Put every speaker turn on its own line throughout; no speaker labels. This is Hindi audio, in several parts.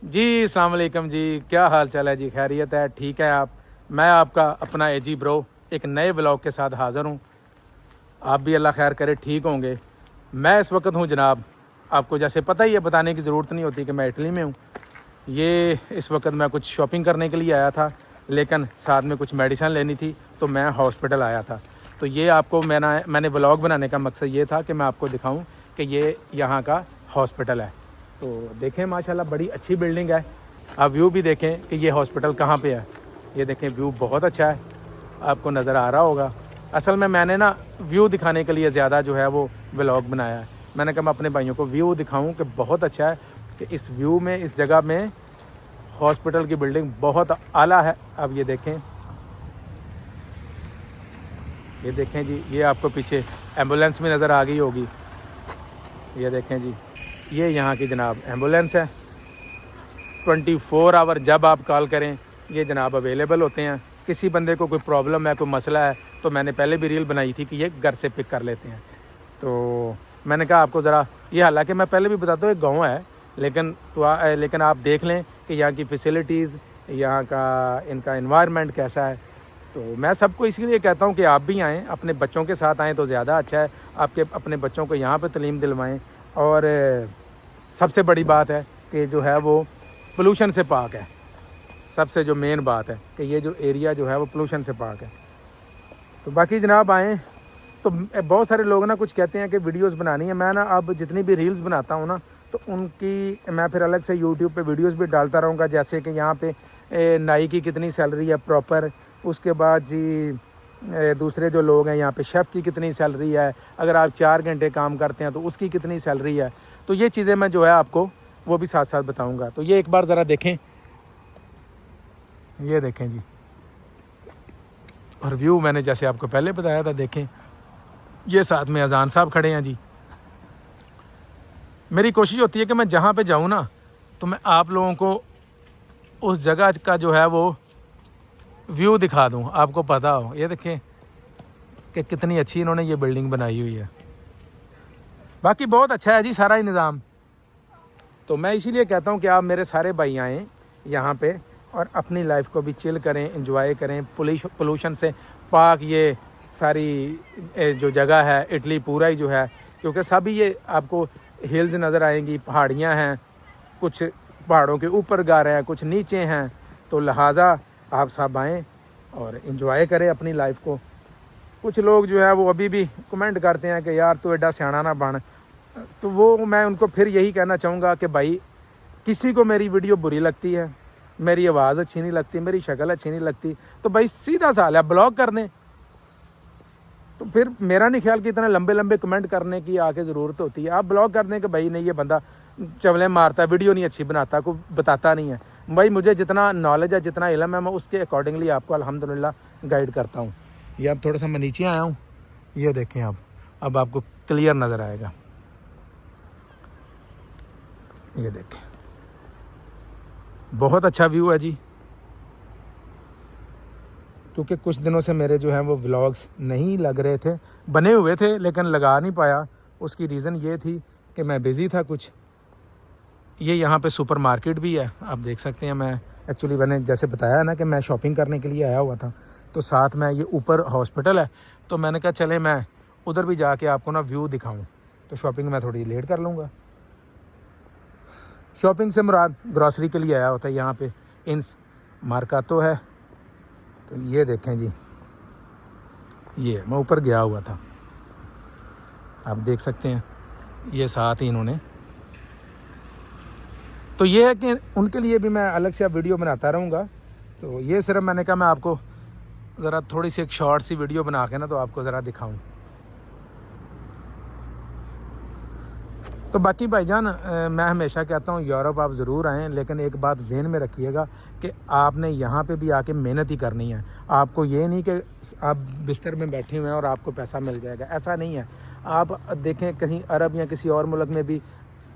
जी अस्सलाम वालेकुम जी, क्या हाल चाल है जी? खैरियत है? ठीक है आप? मैं आपका अपना एजी ब्रो एक नए ब्लॉग के साथ हाज़िर हूँ। आप भी अल्लाह खैर करे ठीक होंगे। मैं इस वक्त हूँ जनाब, आपको जैसे पता ही है, बताने की ज़रूरत नहीं होती कि मैं इटली में हूँ। ये इस वक्त मैं कुछ शॉपिंग करने के लिए आया था, लेकिन साथ में कुछ मेडिसिन लेनी थी, तो मैं हॉस्पिटल आया था। तो ये आपको मैंने व्लॉग बनाने का मकसद ये था कि मैं आपको दिखाऊं कि ये यहाँ का हॉस्पिटल है। तो देखें माशाल्लाह बड़ी अच्छी बिल्डिंग है। आप व्यू भी देखें कि ये हॉस्पिटल कहाँ पे है। ये देखें व्यू बहुत अच्छा है, आपको नज़र आ रहा होगा। असल में मैंने ना व्यू दिखाने के लिए ज़्यादा जो है वो व्लॉग बनाया है। मैंने कहा मैं अपने भाइयों को व्यू दिखाऊं कि बहुत अच्छा है, कि इस व्यू में, इस जगह में हॉस्पिटल की बिल्डिंग बहुत आला है। अब ये देखें जी, ये आपको पीछे एम्बुलेंस भी नज़र आ गई होगी। ये देखें जी, ये यहाँ की जनाब एम्बुलेंस है। 24 आवर जब आप कॉल करें ये जनाब अवेलेबल होते हैं। किसी बंदे को कोई प्रॉब्लम है, कोई मसला है, तो मैंने पहले भी रील बनाई थी कि ये घर से पिक कर लेते हैं। तो मैंने कहा आपको ज़रा ये, हालांकि मैं पहले भी बताता हूँ एक गाँव है, लेकिन आप देख लें कि यहाँ की फैसिलिटीज़, यहाँ का इनका एनवायरनमेंट कैसा है। तो मैं सबको इसीलिए कहता हूँ कि आप भी आएँ, अपने बच्चों के साथ आएँ तो ज़्यादा अच्छा है। आपके अपने बच्चों को यहाँ पे तालीम दिलवाएँ। और सबसे बड़ी बात है कि जो है वो पोल्यूशन से पाक है। सबसे जो मेन बात है कि ये जो एरिया जो है वो पोल्यूशन से पाक है। तो बाकी जनाब आएँ। तो बहुत सारे लोग ना कुछ कहते हैं कि वीडियोस बनानी है। मैं ना अब जितनी भी रील्स बनाता हूँ ना, तो उनकी मैं फिर अलग से यूट्यूब पे वीडियोस भी डालता रहूँगा। जैसे कि यहाँ पे नाई की कितनी सैलरी है प्रॉपर, उसके बाद जी दूसरे जो लोग हैं यहाँ पे शेफ़ की कितनी सैलरी है, अगर आप 4 घंटे काम करते हैं तो उसकी कितनी सैलरी है। तो ये चीज़ें मैं जो है आपको वो भी साथ साथ बताऊँगा। तो ये एक बार ज़रा देखें, ये देखें जी। और व्यू मैंने जैसे आपको पहले बताया था, देखें ये साथ में अजान साहब खड़े हैं जी। मेरी कोशिश होती है कि मैं जहाँ पे जाऊँ ना, तो मैं आप लोगों को उस जगह का जो है वो व्यू दिखा दूँ, आपको पता हो। ये देखें कि कितनी अच्छी इन्होंने ये बिल्डिंग बनाई हुई है। बाकी बहुत अच्छा है जी सारा ही निज़ाम। तो मैं इसीलिए कहता हूँ कि आप मेरे सारे भाई आएँ यहाँ पे और अपनी लाइफ को भी चिल करें, एंजॉय करें। पोल्यूशन से पाक ये सारी जो जगह है, इटली पूरा ही जो है, क्योंकि सभी ये आपको हिल्स नज़र आएंगी, पहाड़ियाँ हैं, कुछ पहाड़ों के ऊपर गार हैं, कुछ नीचे हैं। तो लिहाजा आप सब आएँ और एंजॉय करें अपनी लाइफ को। कुछ लोग जो है वो अभी भी कमेंट करते हैं कि यार तू एडा सियाना ना बन। तो वो मैं उनको फिर यही कहना चाहूँगा कि भाई, किसी को मेरी वीडियो बुरी लगती है, मेरी आवाज़ अच्छी नहीं लगती, मेरी शक्ल अच्छी नहीं लगती, तो भाई सीधा सा है ब्लॉक कर दें। तो फिर मेरा नहीं ख्याल कि इतना लंबे लंबे कमेंट करने की आके ज़रूरत होती है। आप ब्लॉक कर दें कि भाई नहीं, ये बंदा चवलें मारता है, वीडियो नहीं अच्छी बनाता, कोई बताता नहीं है। भाई मुझे जितना नॉलेज है, जितना इल्म है, मैं उसके अकॉर्डिंगली आपको अल्हम्दुलिल्लाह गाइड करता हूँ। ये अब थोड़ा सा मैं नीचे आया हूँ, ये देखें अब आपको क्लियर नज़र आएगा। ये देखें बहुत अच्छा व्यू है जी। क्योंकि कुछ दिनों से मेरे जो हैं वो व्लॉग्स नहीं लग रहे थे, बने हुए थे लेकिन लगा नहीं पाया। उसकी रीज़न ये थी कि मैं बिज़ी था कुछ। ये यहाँ पे सुपर मार्केट भी है, आप देख सकते हैं। मैंने जैसे बताया ना कि मैं शॉपिंग करने के लिए आया हुआ था, तो साथ में ये ऊपर हॉस्पिटल है। तो मैंने कहा चले मैं उधर भी जाके आपको ना व्यू दिखाऊं। तो शॉपिंग मैं थोड़ी लेट कर लूँगा। शॉपिंग से मुराद ग्रॉसरी के लिए आया होता है। यहाँ पे इन मार्कातो है। तो ये देखें जी, ये मैं ऊपर गया हुआ था, आप देख सकते हैं। ये साथ ही इन्होंने, तो ये है कि उनके लिए भी मैं अलग से अब वीडियो बनाता रहूँगा। तो ये सिर्फ मैंने कहा मैं आपको ज़रा थोड़ी सी एक शॉर्ट सी वीडियो बना के ना तो आपको ज़रा दिखाऊं। तो बाकी भाईजान, मैं हमेशा कहता हूँ यूरोप आप ज़रूर आएँ, लेकिन एक बात जहन में रखिएगा कि आपने यहाँ पे भी आके मेहनत ही करनी है। आपको ये नहीं कि आप बिस्तर में बैठे हुए हैं और आपको पैसा मिल जाएगा, ऐसा नहीं है। आप देखें कहीं अरब या किसी और मुल्क में भी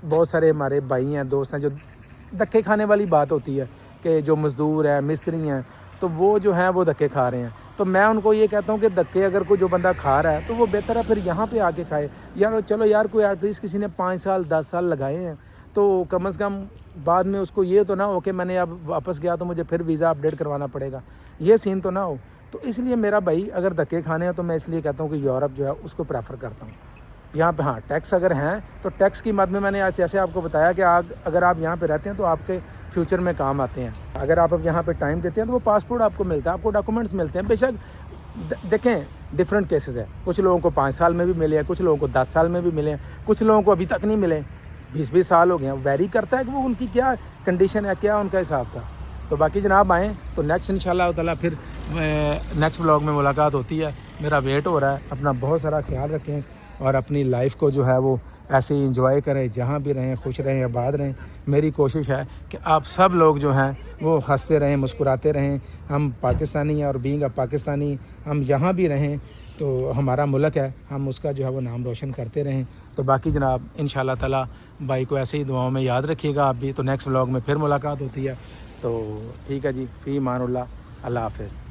बहुत सारे हमारे भाई हैं, दोस्त हैं, जो धक्के खाने वाली बात होती है कि जो मज़दूर हैं, मिस्त्री हैं, तो वो जो हैं वो धक्के खा रहे हैं। तो मैं उनको ये कहता हूँ कि धक्के अगर कोई जो बंदा खा रहा है तो वो बेहतर है फिर यहाँ पे आके खाए। यार चलो यार, कोई एटलीस्ट किसी ने 5 साल 10 साल लगाए हैं, तो कम से कम बाद में उसको ये तो ना हो कि मैंने अब वापस गया तो मुझे फिर वीज़ा अपडेट करवाना पड़ेगा, ये सीन तो ना हो। तो इसलिए मेरा भाई अगर धक्के खाने हैं तो मैं इसलिए कहता हूँ कि यूरोप जो है उसको प्रेफर करता हूँ। यहाँ पे हाँ टैक्स अगर हैं तो टैक्स की मद में मैंने आज जैसे आपको बताया कि अगर आप यहाँ पे रहते हैं तो आपके फ्यूचर में काम आते हैं। अगर आप अब यहाँ पे टाइम देते हैं तो वो पासपोर्ट आपको मिलता है, आपको डॉक्यूमेंट्स मिलते हैं। बेशक देखें डिफरेंट केसेस है, कुछ लोगों को 5 साल में भी मिले हैं, कुछ लोगों को 10 साल में भी मिले हैं, कुछ लोगों को अभी तक नहीं मिले, 20-20 साल हो गए हैं। वैरी करता है कि वो उनकी क्या कंडीशन है, क्या उनका हिसाब था। तो बाकी जनाब आएँ तो नेक्स्ट इंशाल्लाह ताला फिर नेक्स्ट व्लॉग में मुलाकात होती है। मेरा वेट हो रहा है। अपना बहुत सारा ख्याल रखें और अपनी लाइफ को जो है वो ऐसे ही इंजॉय करें, जहाँ भी रहें खुश रहें, आबाद रहें। मेरी कोशिश है कि आप सब लोग जो हैं वो हंसते रहें, मुस्कुराते रहें। हम पाकिस्तानी हैं और बीइंग अ पाकिस्तानी हम जहाँ भी रहें तो हमारा मुल्क है, हम उसका जो है वो नाम रोशन करते रहें। तो बाकी जनाब इंशाल्लाह ताला भाई को ऐसे ही दुआओं में याद रखिएगा आप भी। तो नेक्स्ट व्लॉग में फिर मुलाकात होती है। तो ठीक है जी, फ़ी मानुल्लाह, अल्लाह हाफ़िज़।